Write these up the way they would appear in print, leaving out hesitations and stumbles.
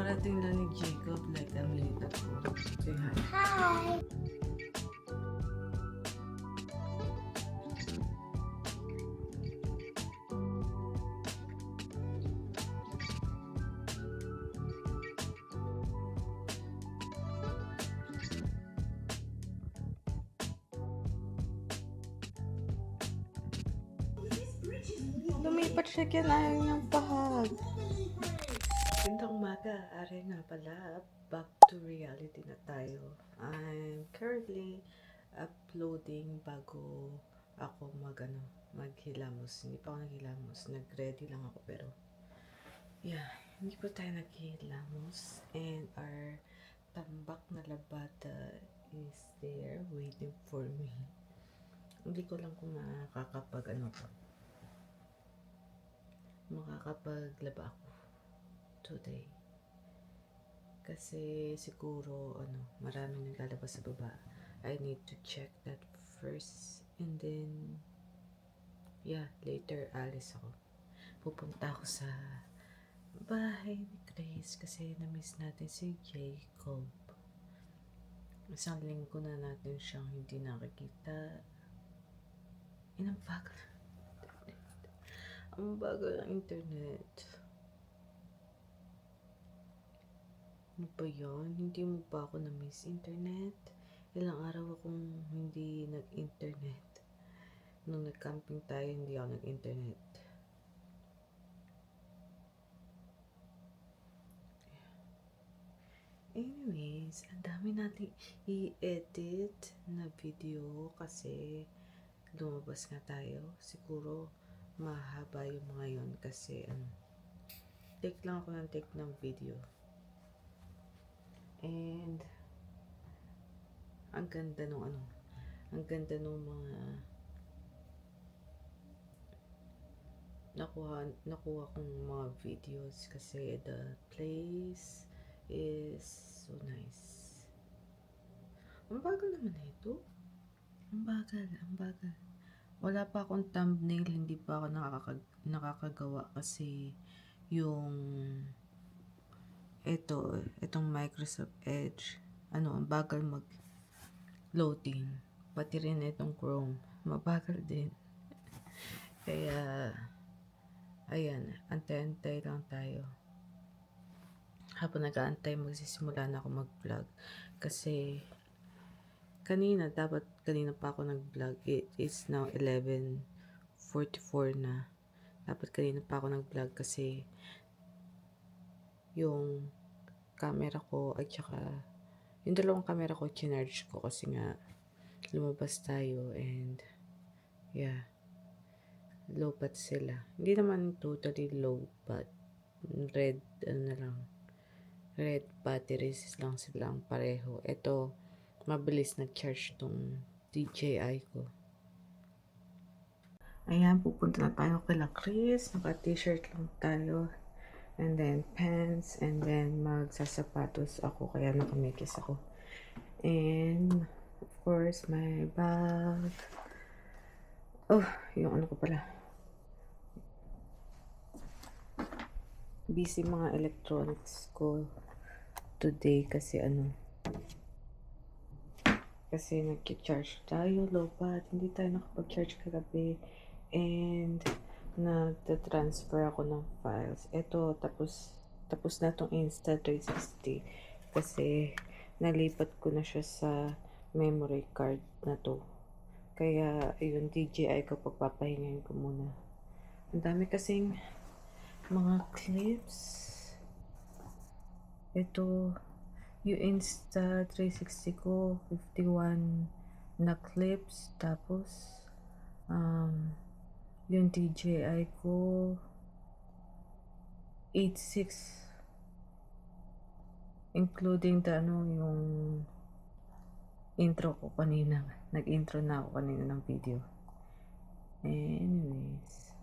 Kakarating lang ni Jacob like a minute ago. Say hi. Hi! Lumipat siya kaya ayaw niyang pahag. Gandang umaga, are nga pala, back to reality na tayo. I'm currently uploading bago ako maghilamos. Hindi pa ako naghilamos, nag-ready lang ako pero yeah, hindi pa tayo naghilamos and our tambak na labada is there waiting for me. Hindi ko lang kung makakapaglaba ako today. Kasi siguro maraming naglalabas sa baba. I need to check that first and then yeah, later alis ako. Pupunta ako sa bahay ni Grace kasi na-miss natin si Jacob. Isang linggo na natin siyang hindi nakikita. Ang bagal ng internet. Ano ba yan? Hindi mo ba ako na-miss internet? Ilang araw akong hindi nag-internet. Nung nag-camping tayo, hindi ako nag-internet. Anyways, ang dami nating i-edit na video kasi lumabas nga tayo. Siguro mahaba yung mga yun kasi take lang ako ng video. And ang ganda nung mga nakuha kong mga videos kasi the place is so nice. Ang bagal naman na ito. Ang bagal. Wala pa akong thumbnail, hindi pa ako nakakagawa kasi yung itong Microsoft Edge, ang bagal mag-loading. Pati rin itong Chrome, mabagal din. Kaya, ayan, antay-antay lang tayo. Habang nag-aantay, magsisimula na ako mag-vlog. Kasi, kanina pa ako nag-vlog. It is now 11:44 na. Dapat kanina pa ako nag-vlog kasi yung camera ko at saka yung dalawang camera ko chinarge ko kasi nga lumabas tayo and yeah, low bat sila. Hindi naman totally low bat. Red batteries lang silang pareho. Ito, mabilis nag-charge tong DJI ko. Ayan, pupunta na tayo kay Chris. Naka-t-shirt lang tayo. And then pants, and then magsasapatos ako, kaya nakamikis ako. And of course, my bag. Oh, yung ko pala. Busy mga electronics ko today kasi kasi nag-charge tayo, low bat. Hindi tayo nakapag-charge kagabi. And nagta-transfer ako ng files. Ito, tapos na tong Insta360 kasi nalipat ko na siya sa memory card na to. Kaya, yun, DJI ko, pagpapahingayin ko muna. Ang dami kasing mga clips. Ito, yung Insta360 ko, 51 na clips. Tapos, yung DJI ko 86 including yung intro ko kanina. Nag-intro na ako kanina ng video. Anyways,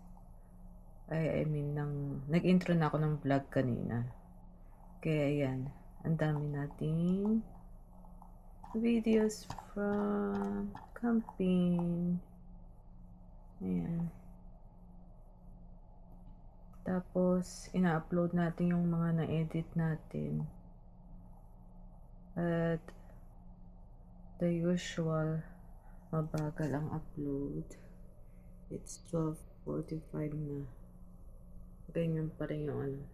nag-intro na ako ng vlog kanina. Kaya yan, ang dami nating videos from camping. Ayan. Tapos, ina-upload natin yung mga na-edit natin. At the usual, mabagal ang upload. It's 12:45 na. Ganyan pa rin yung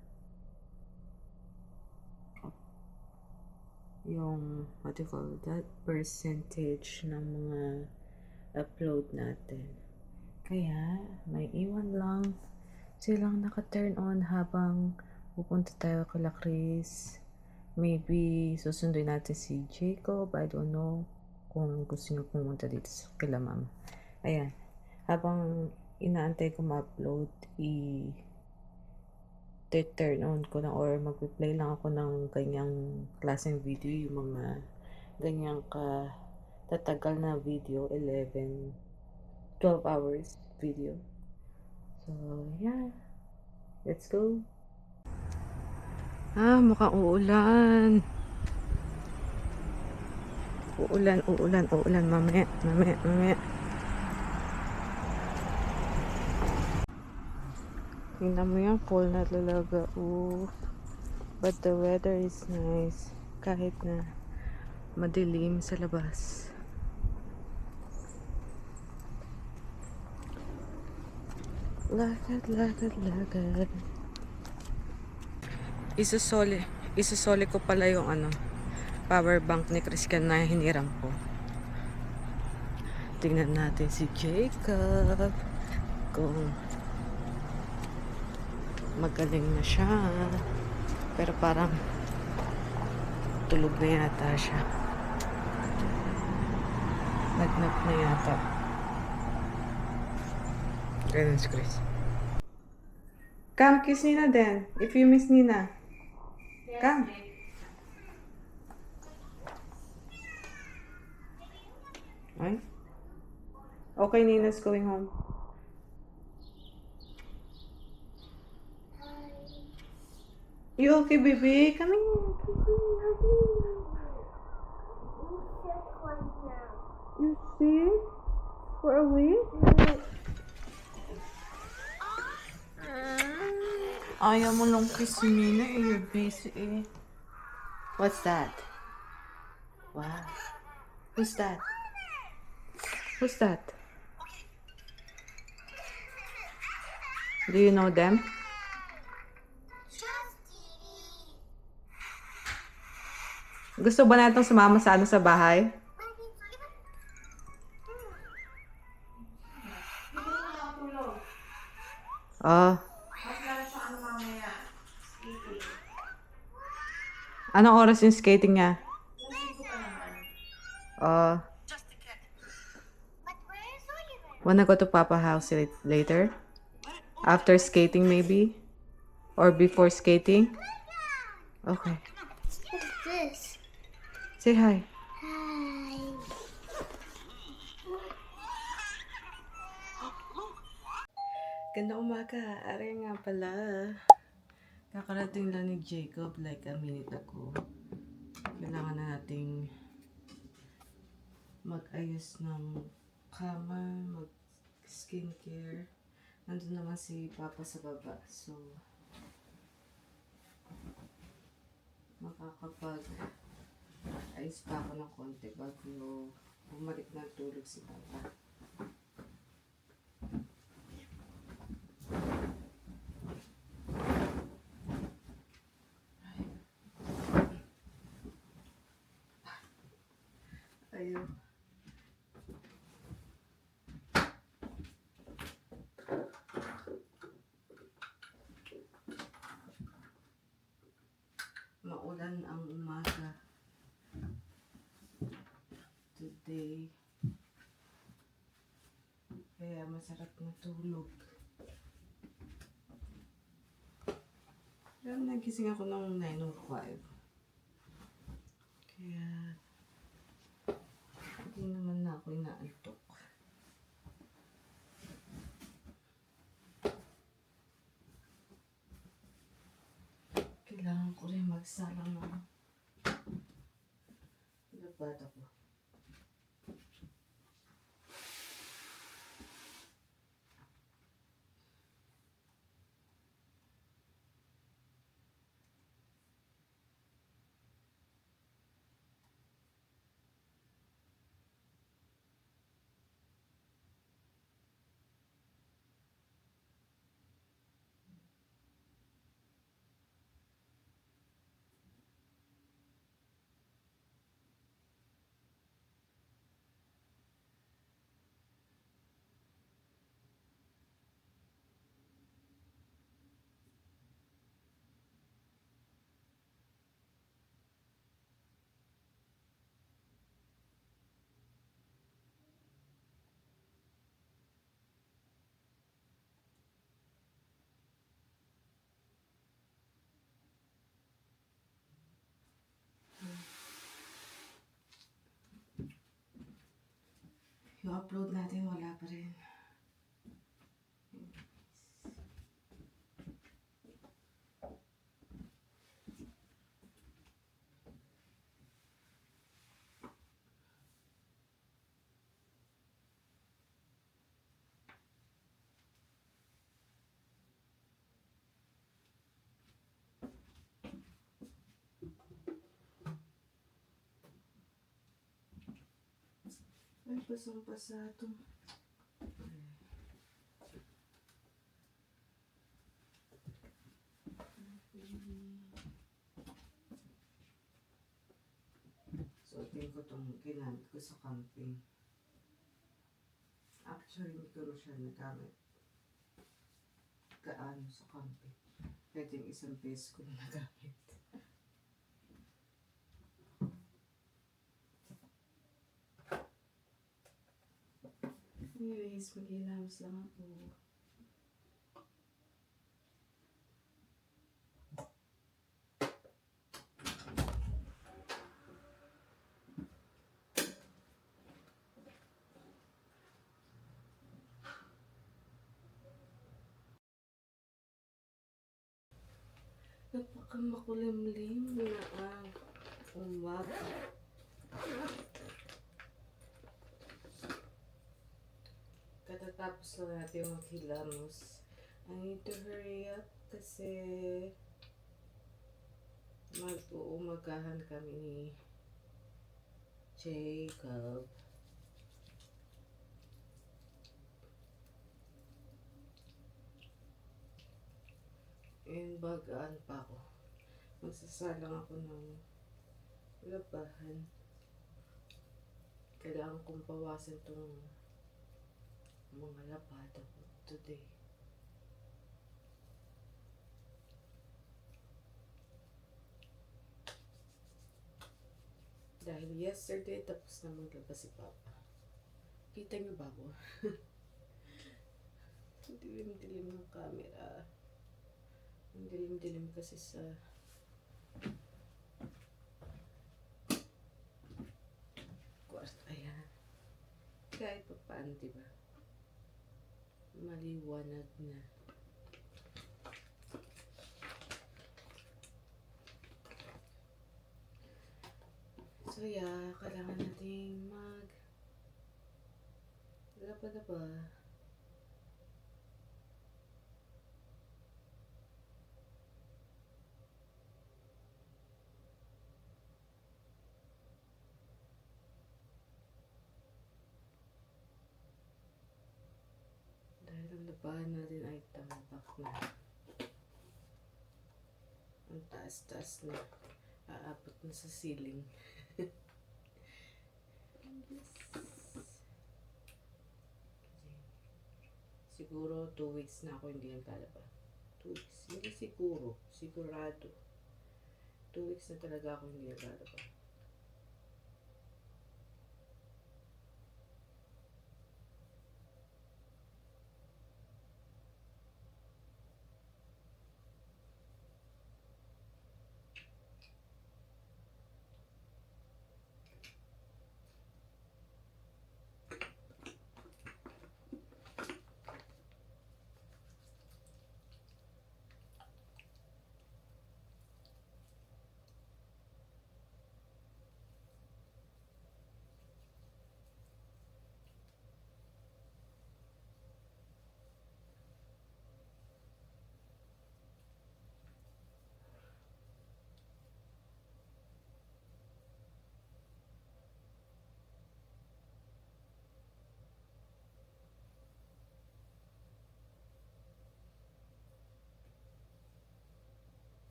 yung what do you call that, percentage ng mga upload natin. Kaya may iwan lang silang naka-turn on habang pupunta tayo kala Chris. Maybe susunduin natin si Jacob. I don't know kung gusto niyo pumunta dito sa kila mama. Ayan, habang inaantay ko ma-upload, turn on ko lang or mag-play lang ako ng ganyang klaseng video, yung mga ganyang tatagal na video, 12 hours video. So yeah, let's go. Mukhang uulan. Uulan mamaya. Tingnan mo yan, fall na talaga. But the weather is nice. Kahit na madilim sa labas. Lagad. Isusoli ko pala yung power bank ni Christian na hiniram ko. Tingnan natin si Jacob kung magaling na siya, pero parang tulog na yata siya. Nagnap na yata. Ganun si Chris. Come, kiss Nina then, if you miss Nina. Yes, come. Ay? Okay, Nina's going home. You okay, baby? Come here. You sick? For a week? Ayaw mo lang kiss Nina eh. You're busy eh. What's that? Wow. Who's that? Who's that? Do you know them? Gusto ba natong sumama sa sa bahay? Anong oras yung skating niya? Wanna go to Papa house later? After skating maybe? Or before skating? Okay. What's this? Say hi. Hi. Ganda umaga. Aray nga pala. Kakarating lang ni Jacob like a minute ago. Kailangan na nating mag-ayos ng kama, mag-skincare. Nandun naman si Papa sa baba. So, makakapag-ayos pa ako ng konti bago bumalik ng tulog si Papa. Ayun. Maulan ang umaga today, kaya masarap na tulog. Pero nagising ako ng 9:05, kaya hindi naman na ako inaantok. Kailangan ko rin magsalang ng labada ko. Yung upload natin wala pa rin. Ay, pasang-pasa ito. So, tingin ko itong ginamit ko sa camping. Actually, hindi ko rin siya nagamit kaano sa camping. Kahit yung isang beses ko na nagamit. Anyways, maghilamos lang ako. Napakamakulimlim na ang umaga. Katatapos lang natin maghilamos. I need to hurry up kasi mag-uumagahan kami ni Jacob. And bagaan pa ako. Magsasalang ako ng labahan. Kailangan kong bawasan itong mga labada ko today. Dahil yesterday tapos na maglaba si Papa. Kita niyo ba ako? Dilim-dilim ng camera. Ang dilim-dilim kasi sa kwarto. Ayan. Kahit pa paano, diba? Maliwanag na. So yeah, kailangan nating laba-laba. Dahil ang labahan natin ay tambak na. Ang taas-taas na. Aabot na sa ceiling. Yes. Siguro 2 weeks na ako hindi naglalaba. 2 weeks. Hindi siguro. Sigurado. 2 weeks na talaga ako hindi naglalaba.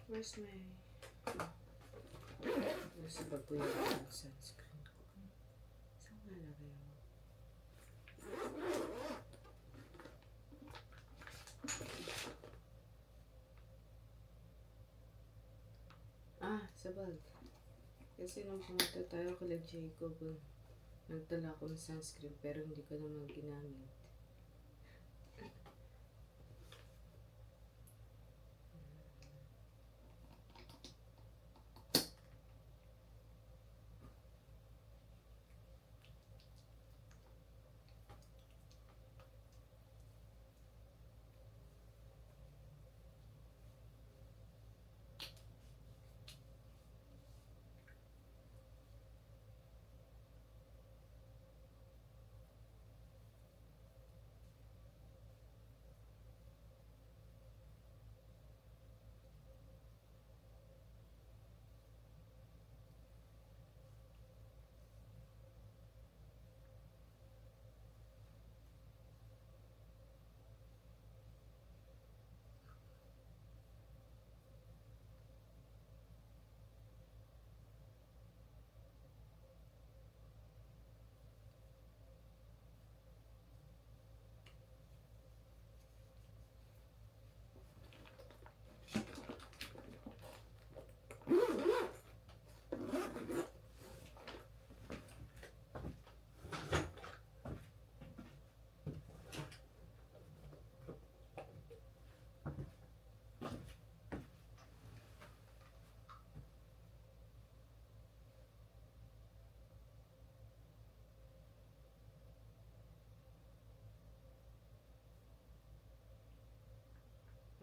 Where's my... Nasa bag ko yung sunscreen ko. Saan nga lagay mo? Sa bag. Kasi nung pumunta tayo kay Jacob, nagdala ako ng sunscreen pero hindi ko naman ginamit.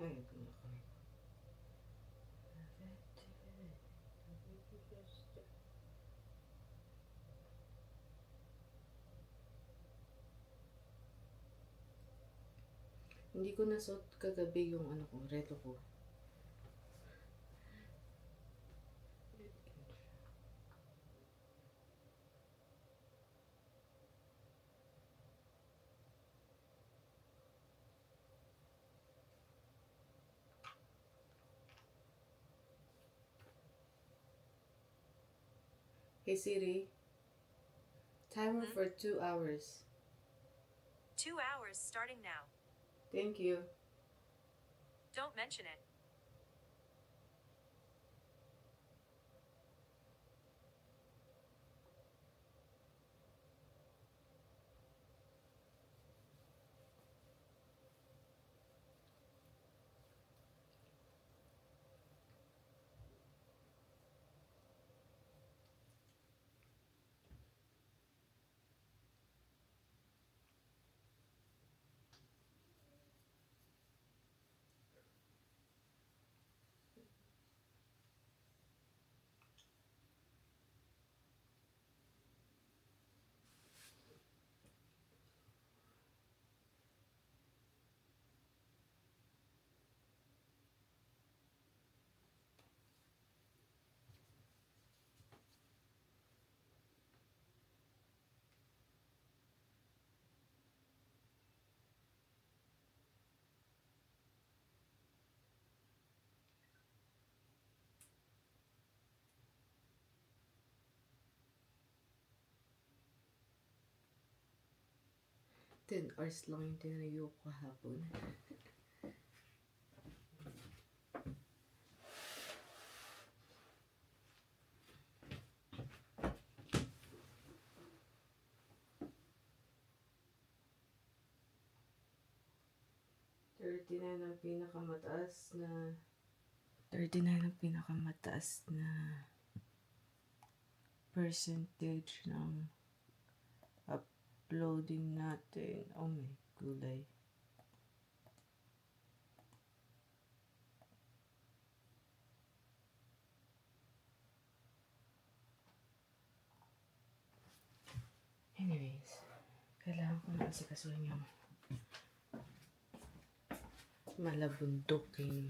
Ay, ito na kami. Hindi ko nasuot kagabi yung ano ko, relo ko. Hey Siri, timer for 2 hours. 2 hours starting now. Thank you. Don't mention it. Ten hours lang yung tinayo ko kahapon. Thirty-nine ang pinakamataas na percentage ng uploading natin. Oh my gulay. Anyways, kailangan ko na kasi yung malabunduking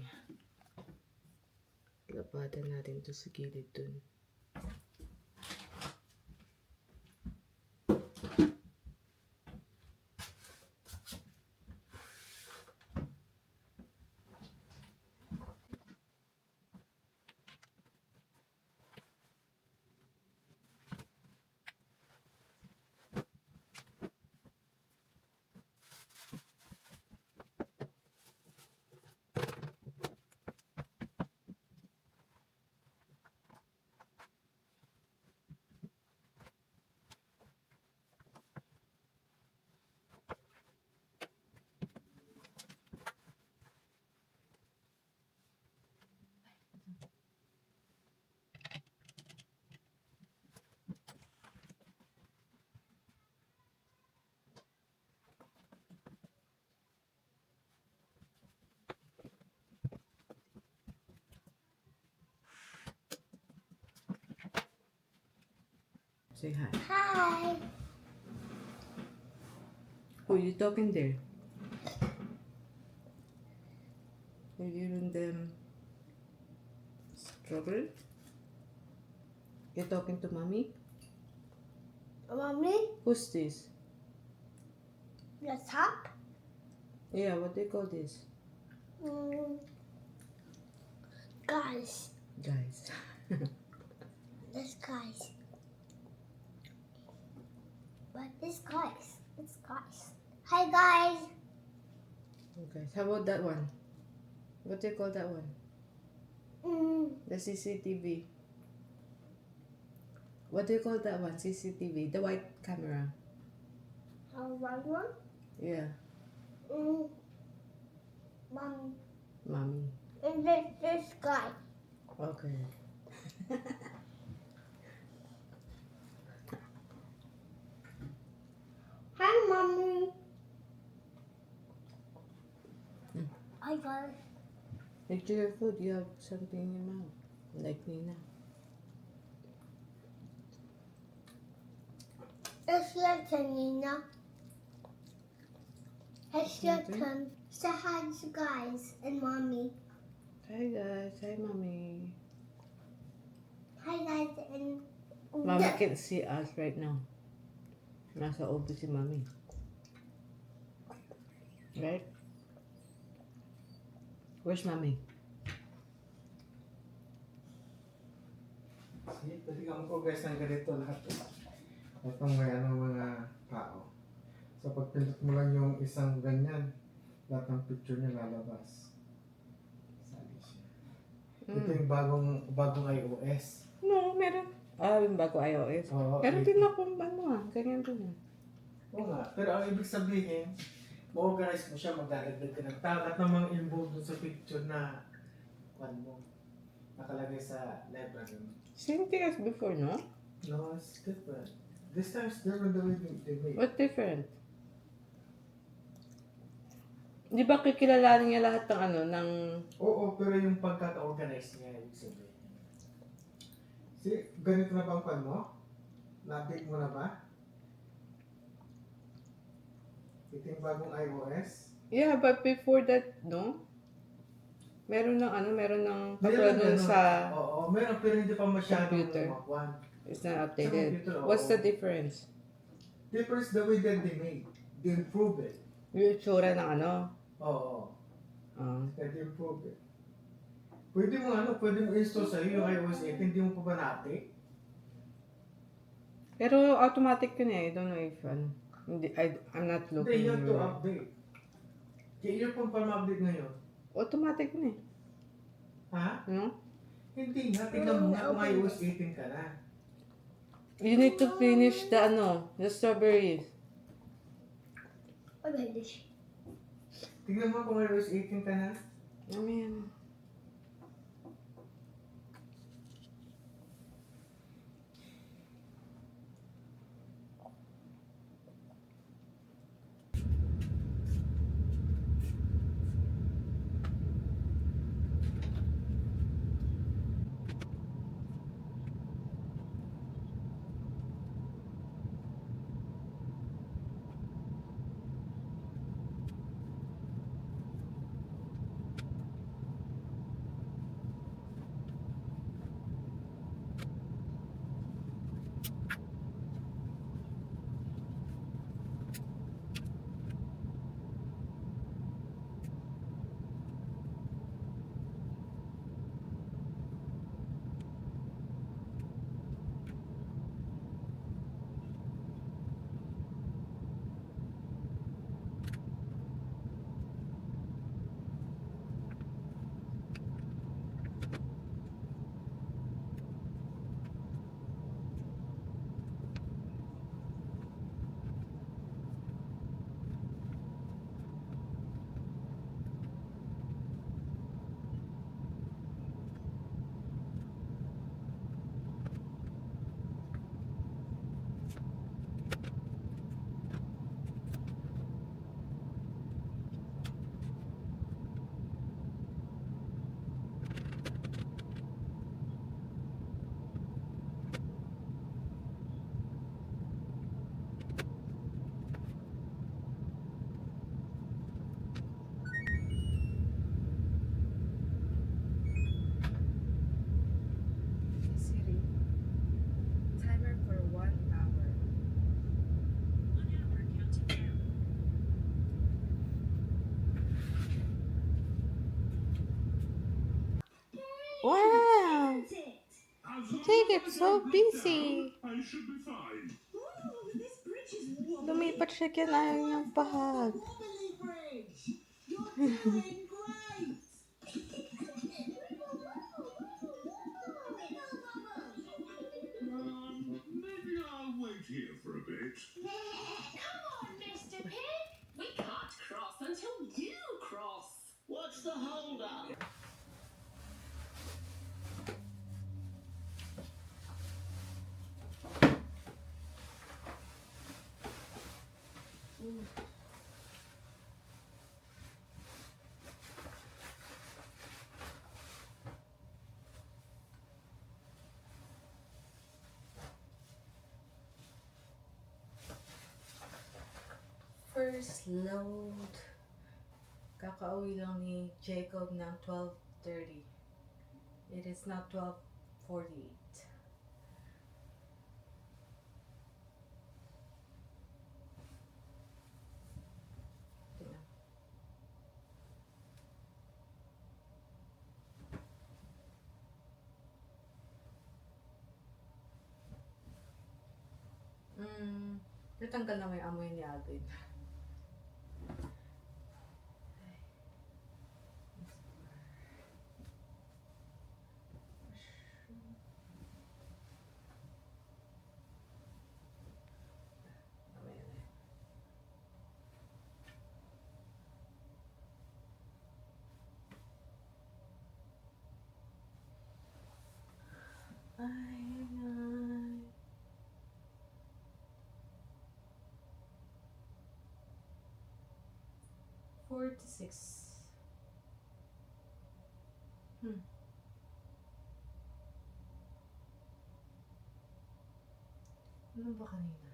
lapatan natin to sa gilid dun. Say hi. Hi. Who you talking there? Are you giving them trouble? You talking to mommy? Mommy, Who's this? the top. Yeah, what they call this? Guys. Guys. This guys. But this guys. It's guys. Hi guys. Okay, how about that one? What do you call that one? The CCTV. What do you call that one? CCTV, the white camera. One one. Yeah, Mommy. mommy. And this guy. Okay. Hi mommy. Hi guys. Next to your food, you have something in your mouth. Like Nina. It's your turn, Nina. It's your Okay. turn. Say hi to guys and mommy. Hi guys, hi mommy. Hi guys and Mommy can't see us right now. Nasa office si mommy. Right? Where's mommy? See, pwede ka mag-progress ng ganito lahat. Itong may mga tao. So, pag pindutin mo lang yung isang ganyan, lahat ng picture niya lalabas. Sali siya. Ito yung bagong iOS. No, meron. Yung bago iOS. Oo, Meron din akong ganyan din. Oo nga. Pero ang ibig sabihin, ma-organize mo siya, magdadagdag ka ng tao at namang involved dun sa picture na nakalagay sa library mo. Same thing as before, no? No, it's different. This time it's different the way they made. What different? Di ba kikilalanin niya lahat ng Oo, pero yung pagkaka-organize niya, ibig sabihin. See, ganito na bang pan mo? Na-update mo na ba? Ito yung bagong iOS. Yeah, but before that, no? Meron ng katulad nun ganun. sa Oo, meron pero hindi pa masyadong computer. umakwan. it's not Sa updated. computer, oo. What's the difference? Difference the way that they made. They improve it. Yung itsura ng Oo, ah. they improve it. Pwede mo install sa'yo yung iOS 8, hindi mo pa ba na-update? Pero automatic yun eh. I don't know if hindi, I'm not Hindi, looking. you have to update. Kaya yun pa ma-update ngayon. Automatic yun eh. Ha? No? Hindi nga, tingnan mo nga kung iOS 18 ka na. You need to finish the strawberries. I made this. Tingnan mo kung iOS 18 ka na. I mean, Siri. Timer for 1 hour. 1 hour counting down. wow! You take it so busy. I should be fine. Lumipat siya kaya niyang pahag. Maybe I'll wait here for a bit. Come on, Mr. Pig. We can't cross until you cross. What's the hold up? Just load. Kakauwi lang ni Jacob ng 12:30. It is now 12:48. Tingnan. Natanggal na may amoy ni Alvin. Ay. 46. Ano ba kanina?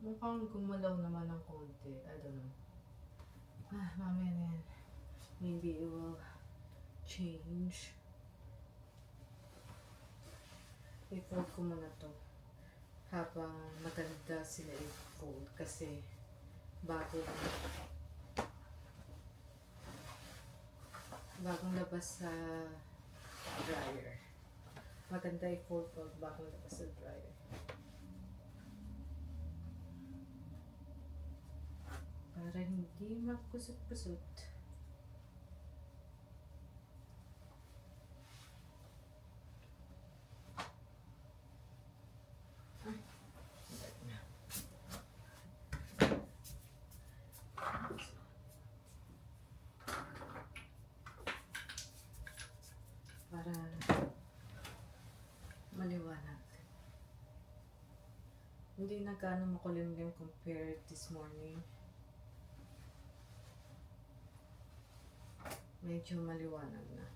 Mukhang gumalaw naman ng konti. I don't know. Mamaya na yan. Maybe it will change. I-fold ko muna to habang maganda sila i-fold kasi bagong labas sa dryer. Maganda i-fold pag bagong labas sa dryer. Para hindi magkusot-kusot. Para maliwanag. Hindi na gaano makulimlim compared this morning. Medyo maliwanag na.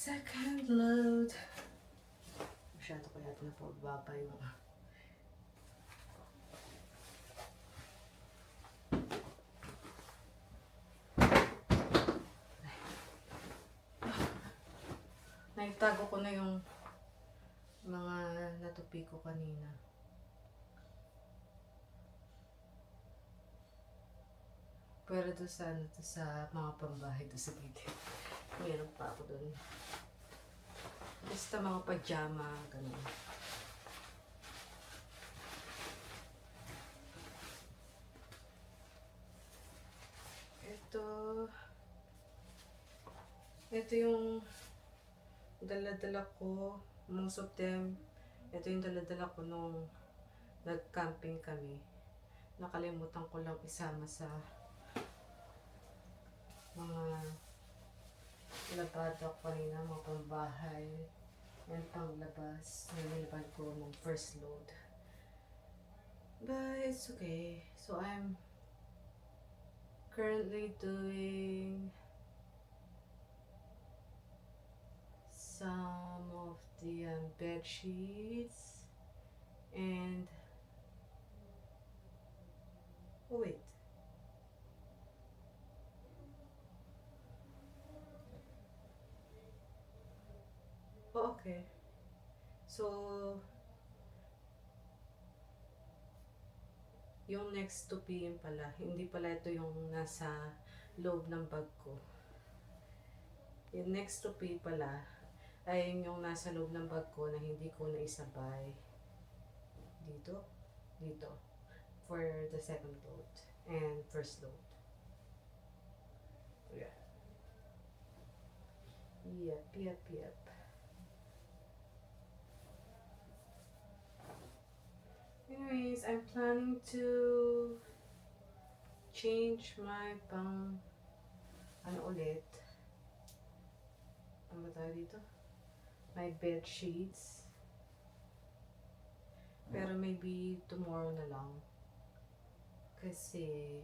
Second load. Masyado ko yata na pababa yung naitago ko na yung mga natupi ko kanina. Pero doon sa, doon sa mga pambahay doon sa gilid. Meron pa ako doon. Basta mga pajama, ganun. Ito yung dala-dala ko. Most of them, ito yung dala-dala ko nung nag-camping kami. Nakalimutan ko lang isama sa mga labada ko kanina, mga pambahay and panglabas. Niliban ko ng first load. But it's okay. So I'm currently doing some of the bed sheets and oh wait. Oh, okay. So, yung next 2 p.m. pala, hindi pala ito yung nasa loob ng bag ko. Yung next 2 p.m. pala, ay yung nasa loob ng bag ko na hindi ko naisabay dito, for the second load and first load. Yeah. Yep. Anyways, I'm planning to change my ulit. Ano ba tayo dito? My bed sheets. Pero maybe tomorrow na lang. Kasi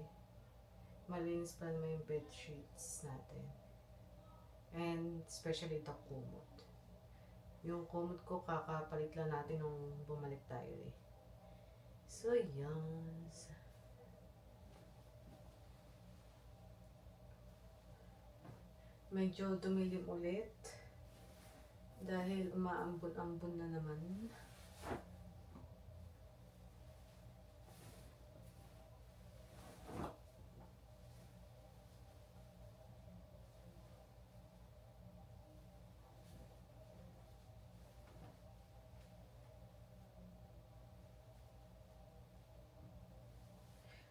malinis pa naman yung bed sheets natin. And especially the kumot. Yung kumot ko kakapalit lang natin nung bumalik tayo eh. So, yes. Medyo dumilim ulit. Dahil umaambon-ambon na naman.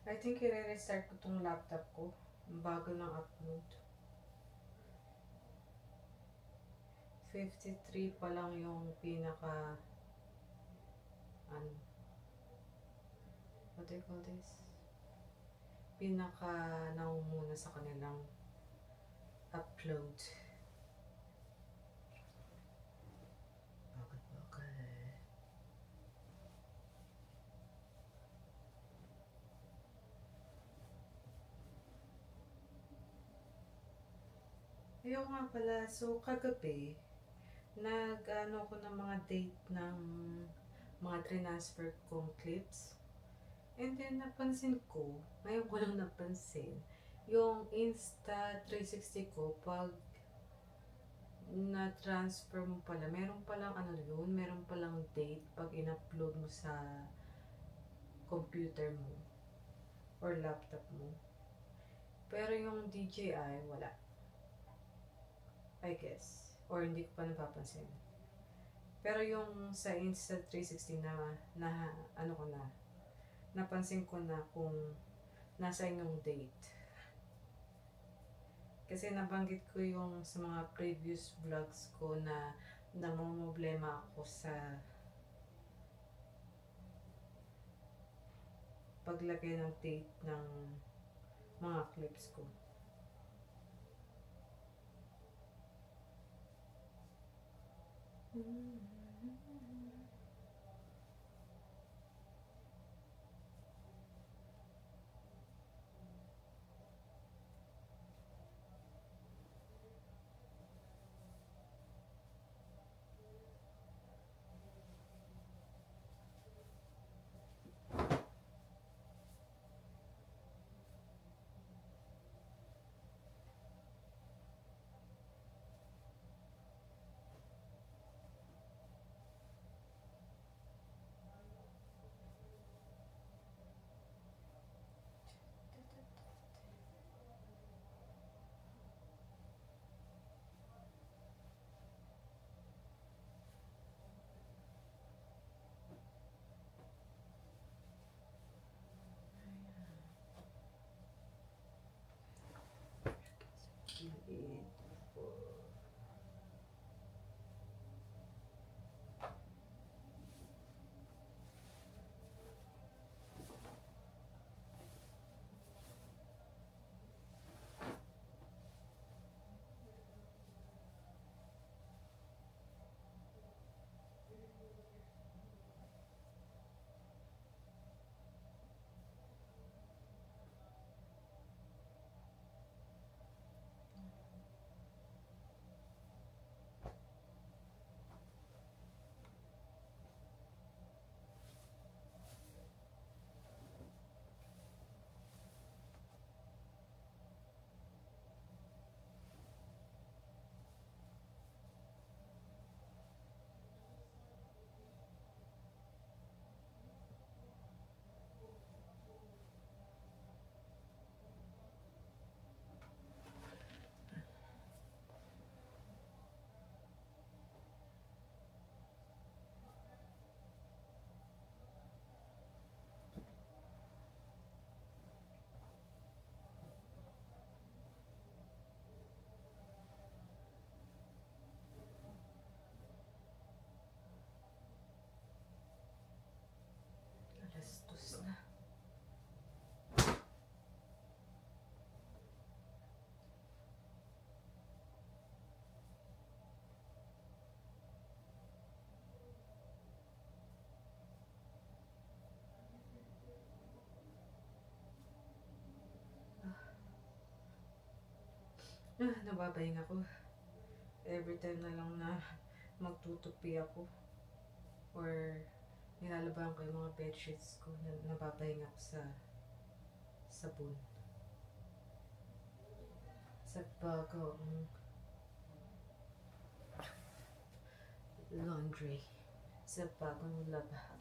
I think i-restart ko tong laptop ko. Ang bagal ng upload. 53 pa lang yung pinaka what do you call this? Pinaka naumuna sa kanilang upload. Bagal. Ayun nga pala, so kagabi, nag-ano ko ng mga date ng mga transfer kong clips. And then napansin ko, ngayon ko lang napansin, yung Insta360 ko, pag na-transfer mo pala, meron palang meron palang date pag in-upload mo sa computer mo or laptop mo. Pero yung DJI, wala. I guess. Or hindi ko pa napapansin. Pero yung sa Insta360 na napansin ko na kung nasa yung date. Kasi nabanggit ko yung sa mga previous vlogs ko na namumblema ako sa paglagay ng date ng mga clips ko. Nababahinga ako. Every time na lang na magtutupi ako or nilalabahan ko yung mga bedsheets ko, nababahinga ako sa sabon. Sa bagong laundry. Sa bagong laba.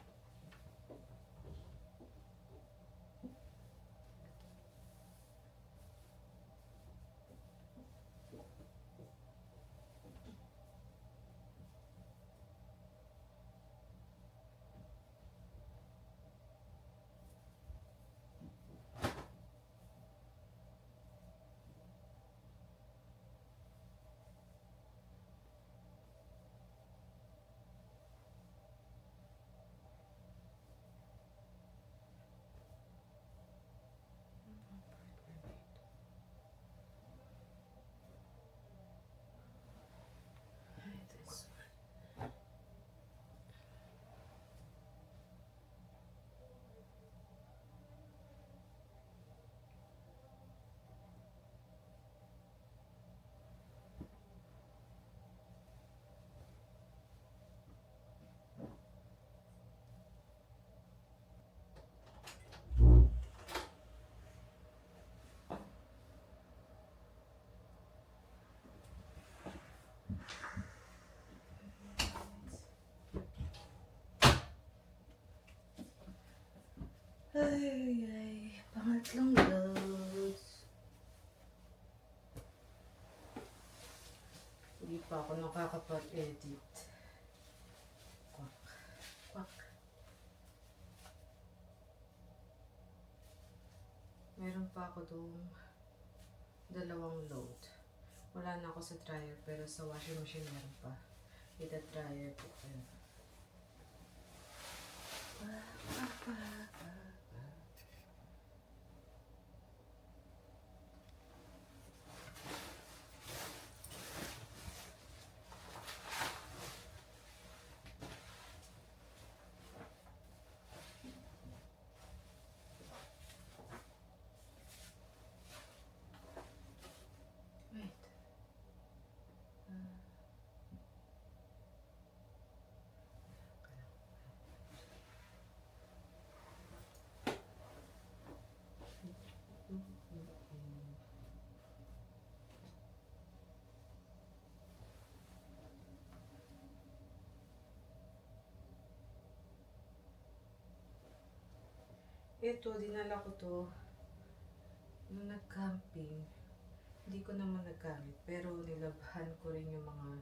Ay, this one. Ay, pangatlong loads. Hindi pa ako nakakapag-edit. Kwak. Kwak. Meron pa ako doon 2 load. Wala na ako sa dryer pero sa washing machine meron pa. Ita-dryer ko. Ayun. Wait. Ito, dinala ko to nung nag-camping. Hindi ko naman nagamit, pero nilabhan ko rin yung mga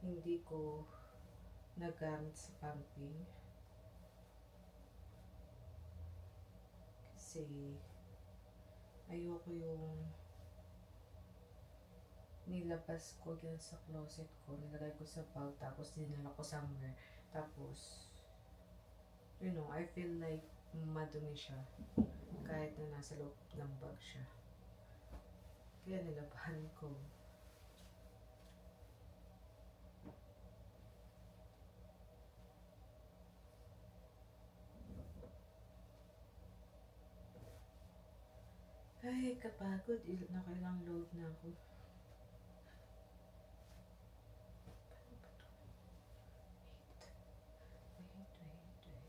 hindi ko nagamit sa camping. Kasi ayoko yung nilabas ko dyan sa closet ko. Nilagay ko sa bag, tapos dinala ko somewhere. Tapos, you know, I feel like madumi siya kahit na nasa loob ng bag siya. Kaya nilabahan ko. Ay, kapagod. Nakailang load na ako. Paano ba to? Wait.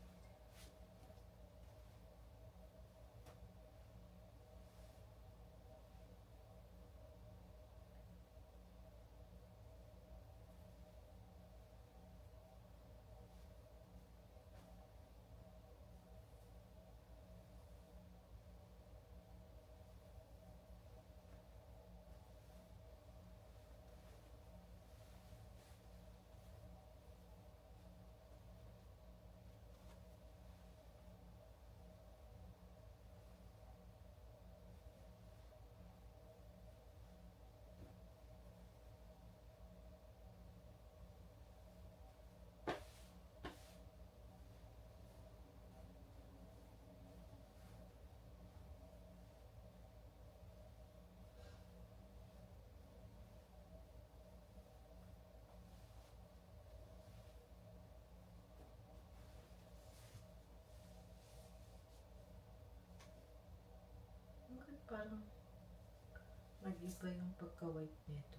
Bakit parang Nag-iba yung pagka-white nito.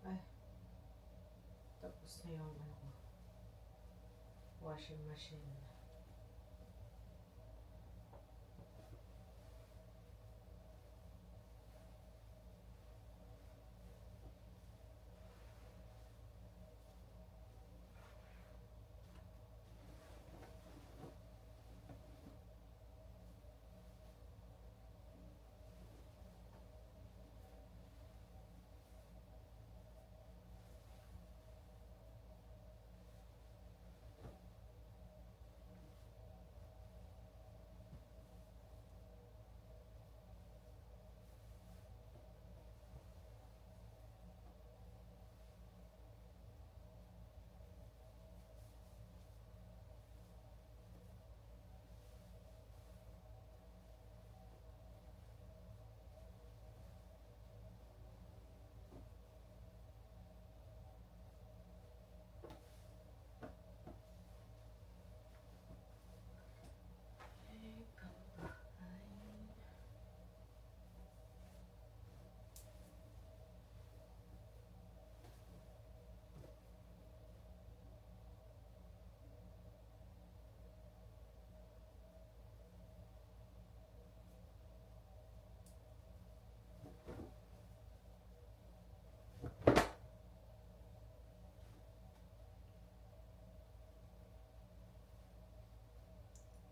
Ay, tapos na yung ano ko, washing machine.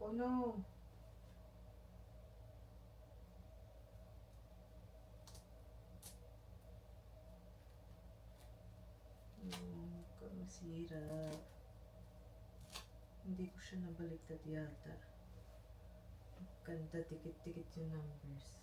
Oh no! Mukhang masira. Hindi ko siya nabaliktad yata. Ganda, dikit-dikit yung numbers.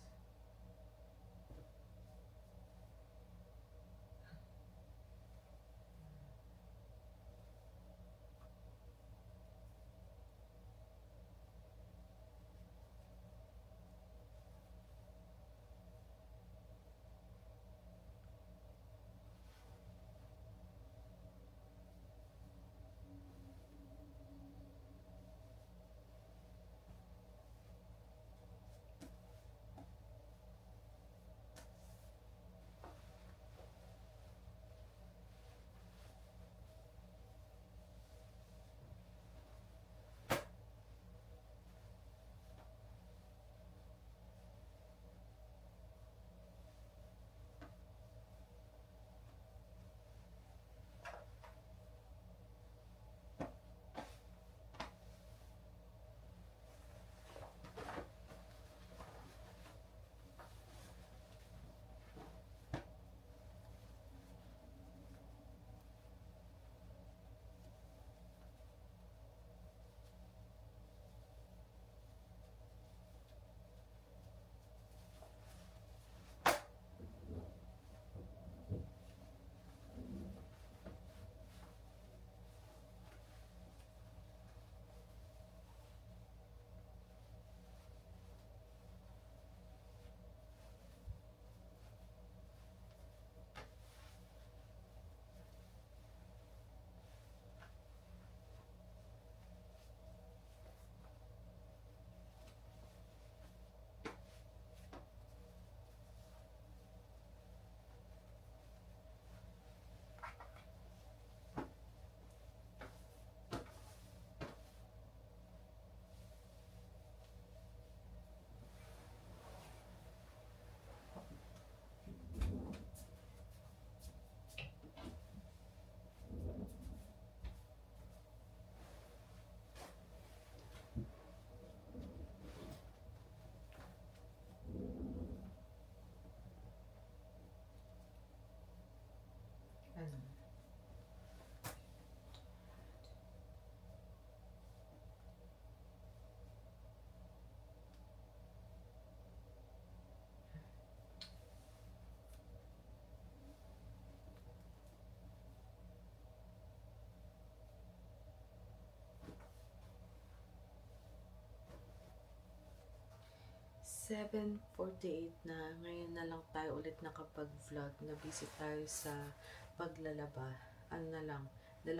7:48 na. Ngayon na lang tayo ulit nakapag-vlog. Na-busy tayo sa paglalaba. Ano na lang, 2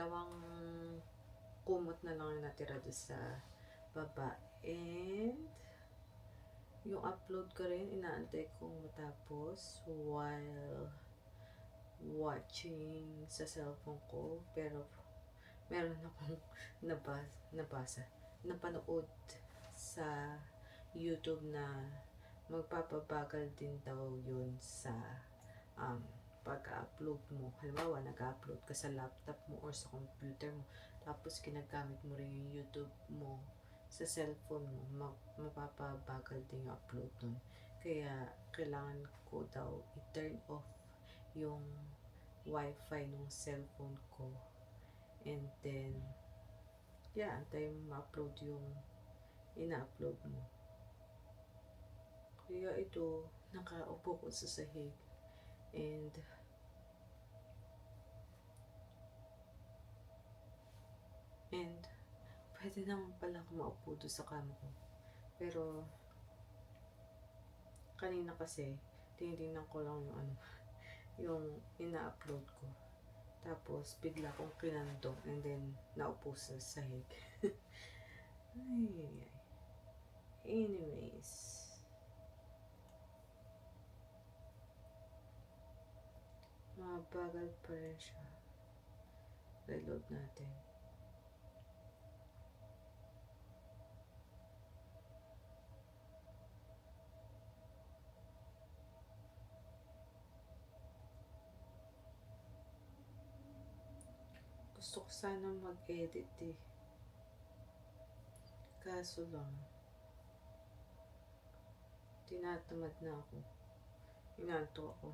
kumot na lang yung natira doon sa baba. And yung upload ko rin, inaantay kong matapos while watching sa cellphone ko. Pero meron akong napanood sa YouTube na magpapabagal din daw yun sa pag-upload mo. Halimbawa, nag-upload ka sa laptop mo or sa computer mo, tapos ginagamit mo rin yung YouTube mo sa cellphone mo, mapapabagal din yung upload nun. Kaya, kailangan ko daw i-turn off yung wifi ng cellphone ko. And then, antay mo ma-upload yung ina-upload mo. Kaya ito, nakaupo ko sa sahig. And pwede naman pala ako maupo doon sa kama ko. Pero kanina kasi tinitingnan ko lang yung ina-upload ko. Tapos bigla kong kinandong and then naupo sa sahig. Anyways, mabagal pa rin siya. Reload natin. Gusto ko sana mag-edit eh. Kaso lang, tinatamad na ako. Inanto ako.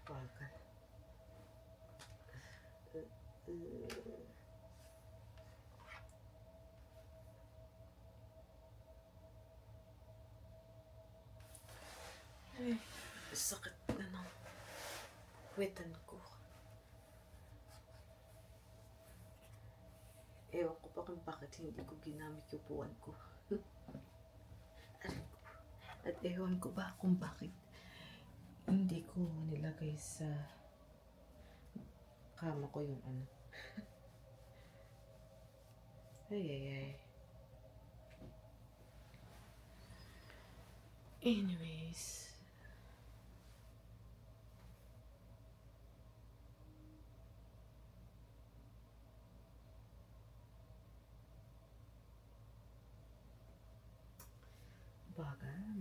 Bagal. Ay, sakit na ng wetan ko. Ewan ko pa kung bakit hindi ko ginamit yung upuan ko. At ewan ko ba kung bakit hindi ko nilagay sa kama ko yung ay. Anyways,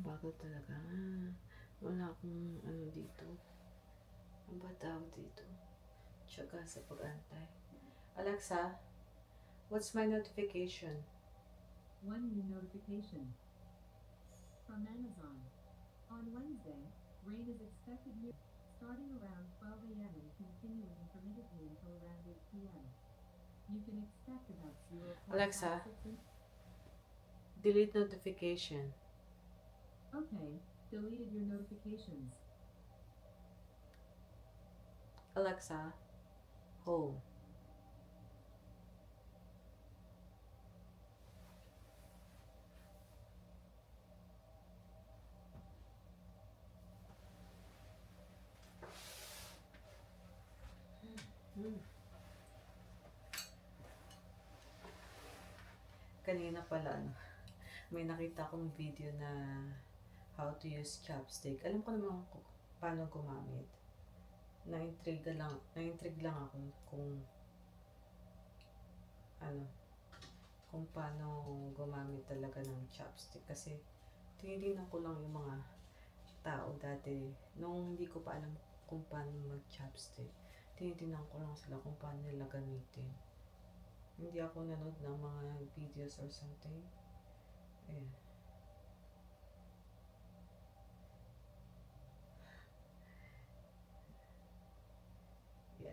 bagal talaga. Wala akong dito. Ang ba tawag dito? Tiyaga sa pag-antay. Alexa, what's my notification? One new notification from Amazon. On Wednesday, rain is expected near starting around 12 a.m. and continuing intermittently until around 8 p.m. You can expect about 0.56 Alexa, delete notification. Okay, deleted your notifications. Alexa, home. kanina pala, may nakita akong video na how to use chopstick. Alam ko naman paano gumamit. Na-intrigue lang ako kung paano gumamit talaga ng chopstick. Kasi tinitingnan ko lang yung mga tao dati, nung hindi ko pa alam kung paano mag-chopstick. Tinitingnan ko lang sila kung paano nila gamitin. Hindi ako nanood ng mga videos or something. Ayan. Yeah.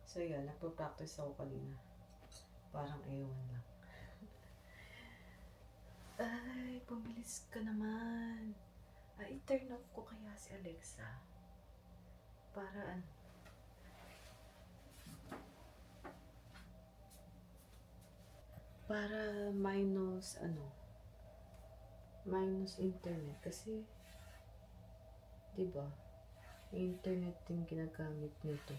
So yan, nagpa-practice ako kanina. Parang ewan lang. Ay, pumilis ka naman. Ay, turn off ko kaya si Alexa. Para para minus internet kasi 'di ba? Internet din ginagamit nito.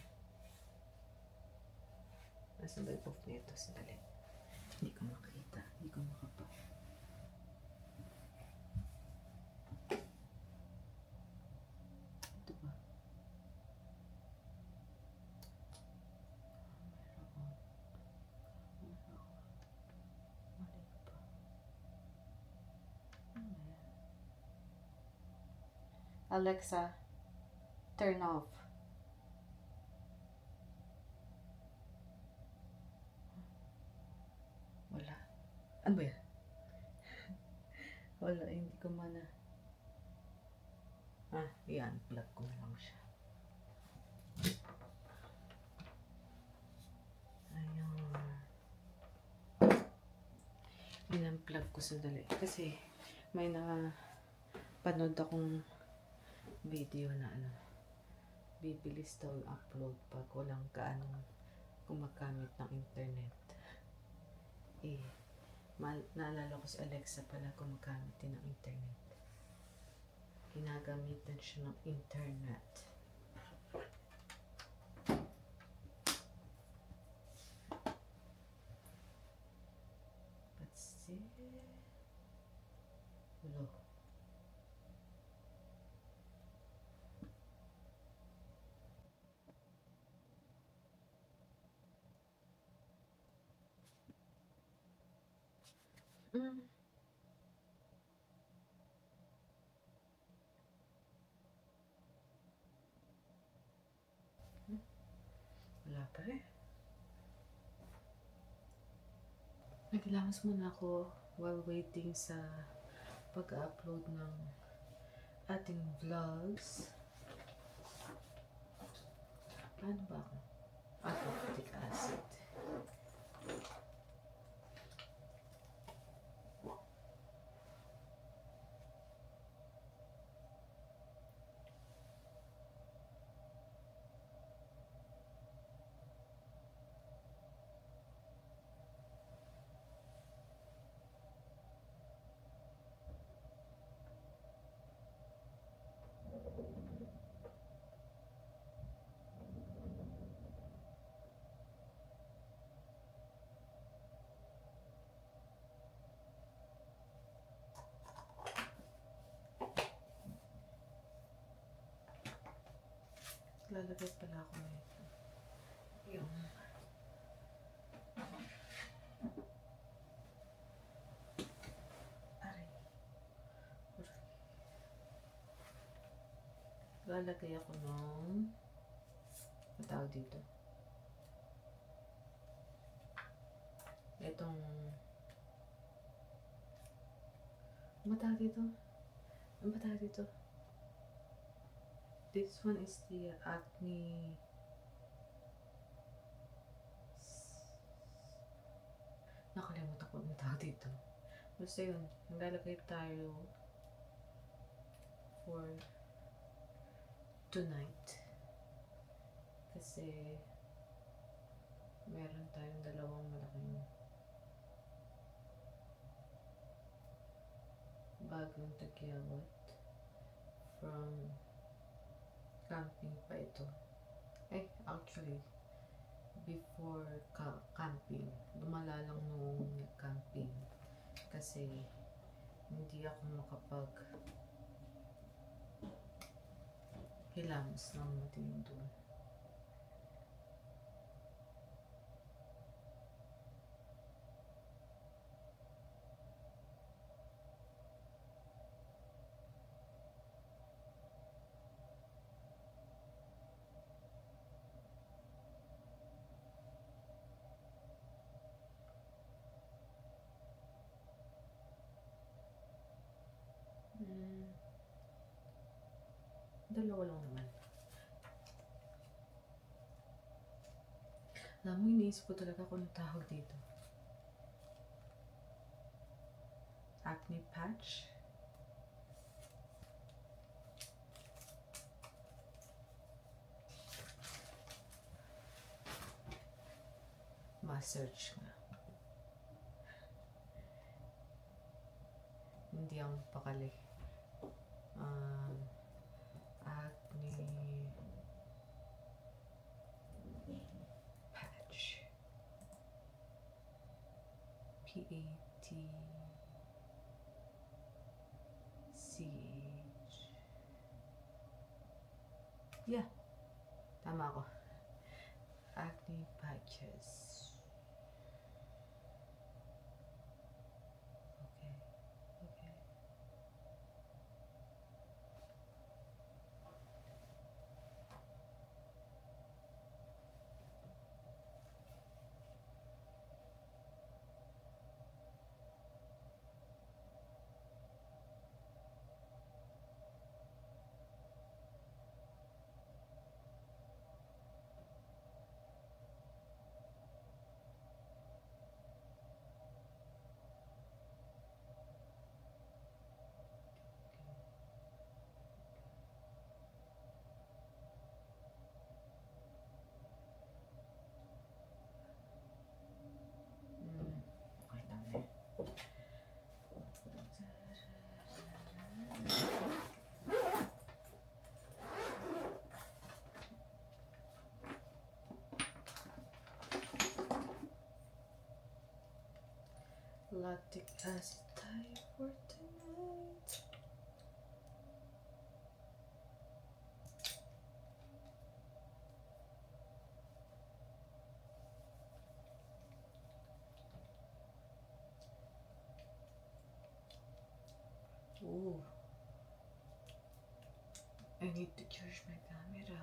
Nasaan ba yung off nito? Sandali. Hindi ko makita. Hindi ko makapa. Ito ba? Mali pa. Alexa, turn off. Wala. Ano ba yan? Wala, hindi ko mana. Yan. Plug ko na lang siya. Ayun. In-unplug ko sandali. Kasi may panood akong video na bibilis daw yung upload pag walang gumagamit ng internet. Naalala ko si Alexa pala gumagamit din ng internet. Ginagamitan siya ng internet. Let's see. Hello. Wala pa rin. Nagilamos muna ako while waiting sa pag-upload ng ating vlogs. Ano ba ako? Acetic acid. Lalagay pala ako nito. Yung aray. Lalagay ako ng matawag dito. Itong matawag dito. Ang matawag dito. This one is the acne. Nakalimutan ko ang tawag dito. Basta yun, naglalagay tayo for tonight. Kasi meron tayong dalawang malaking bagong tagyawat from camping pa ito. Actually, before camping. Lumala lang nung camping. Kasi hindi ako makapag hilams ng matindi. Dalawa lang naman. Alam mo, iniisip ko talaga kung anong tawag dito. Acne patch? Ma-search nga. Hindi ang pakali. Acne patch. Patch. Yeah. Tama ako. Acne patches. Okay. Okay. Okay lang eh. Lactic acid tayo for tonight. Ooh. I need to charge my camera.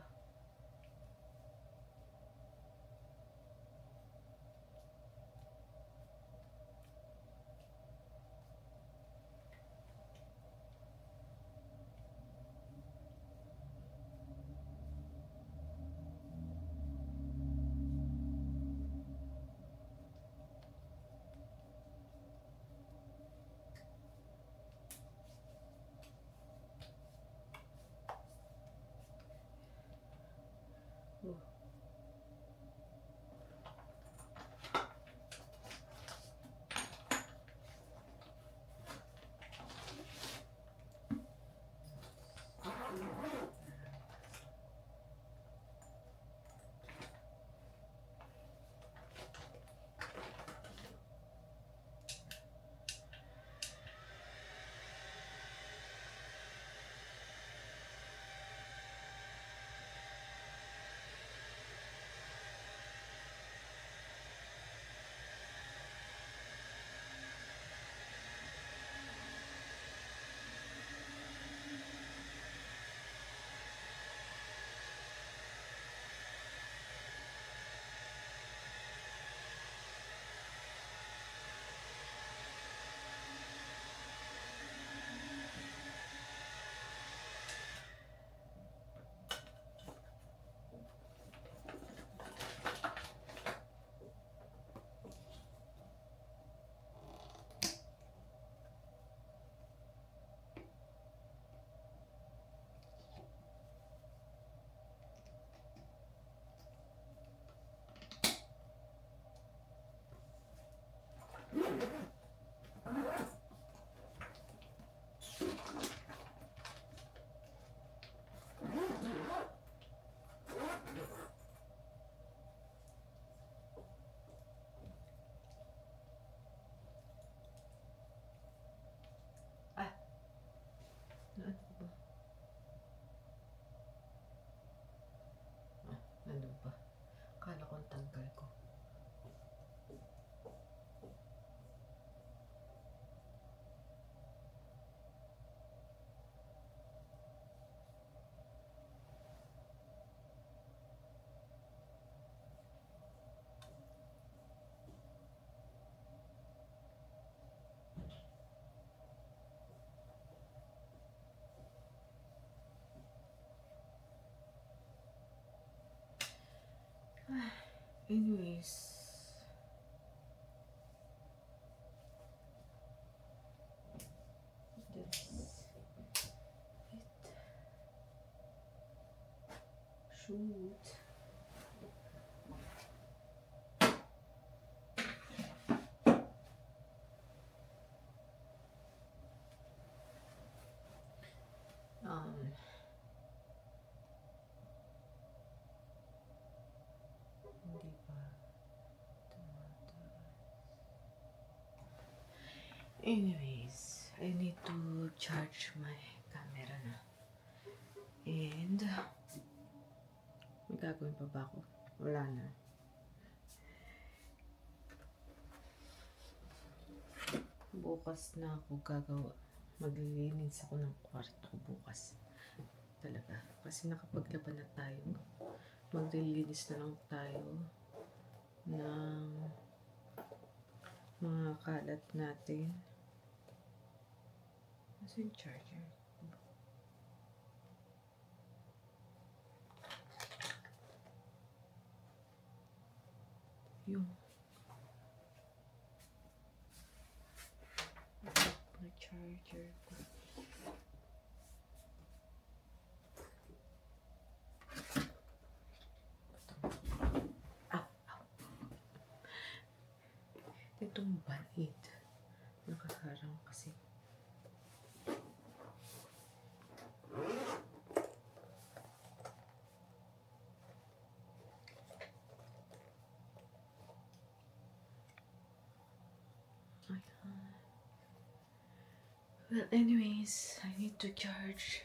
Anyways, that's it. Shoot. Hindi pa tumataas. Anyways, I need to charge my camera na. And, may gagawin pa ba ako? Wala na. Bukas na ako gagawa. Maglilinis ako ng kwarto bukas. Talaga. Kasi nakapaglaban na tayo. Maglilinis na lang tayo ng mga kalat natin. Nasa yung charger? Yung may charger ko. Itong banid. Nakaharang kasi. Well, anyways, I need to charge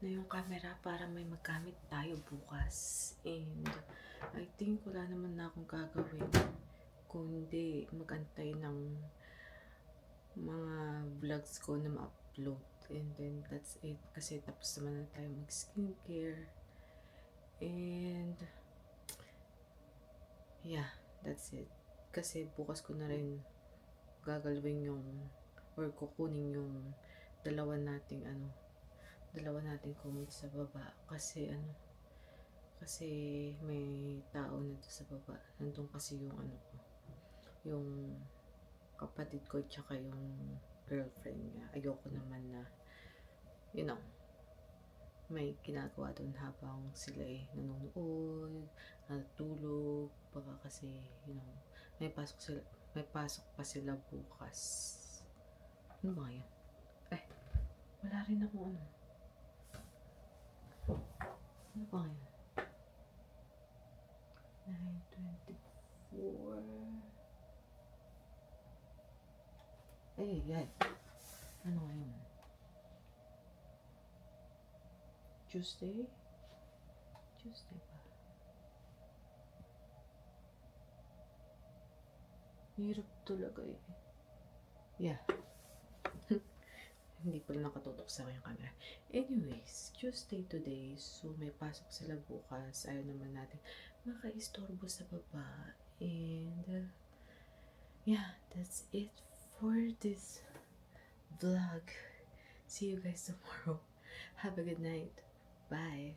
na yung camera para may magamit tayo bukas. And I think wala naman na akong gagawin kundi magantay ng mga vlogs ko na ma-upload. And then that's it. Kasi tapos naman na tayo mag-skincare. And yeah, that's it. Kasi bukas ko na rin gagalawin yung or kukunin yung dalawa nating comment sa baba kasi kasi may tao na sa baba. Nandun kasi yung yung kapatid ko tsaka yung girlfriend niya. Ayoko naman na may ginagawa doon habang sila nanonood, natutulog, baka kasi may pasok pa sila bukas. Ano ba yan? Wala rin ako Ano ba yan? 9:24. Yan. Ano ngayon? Tuesday? Tuesday ba? Hirap talaga Yeah. Hindi pala nakatutok sa akin yung camera. Anyways, Tuesday today. So, may pasok sila bukas. Ayaw naman natin makaistorbo sa baba. And, yeah, that's it for this vlog. See you guys tomorrow. Have a good night. Bye.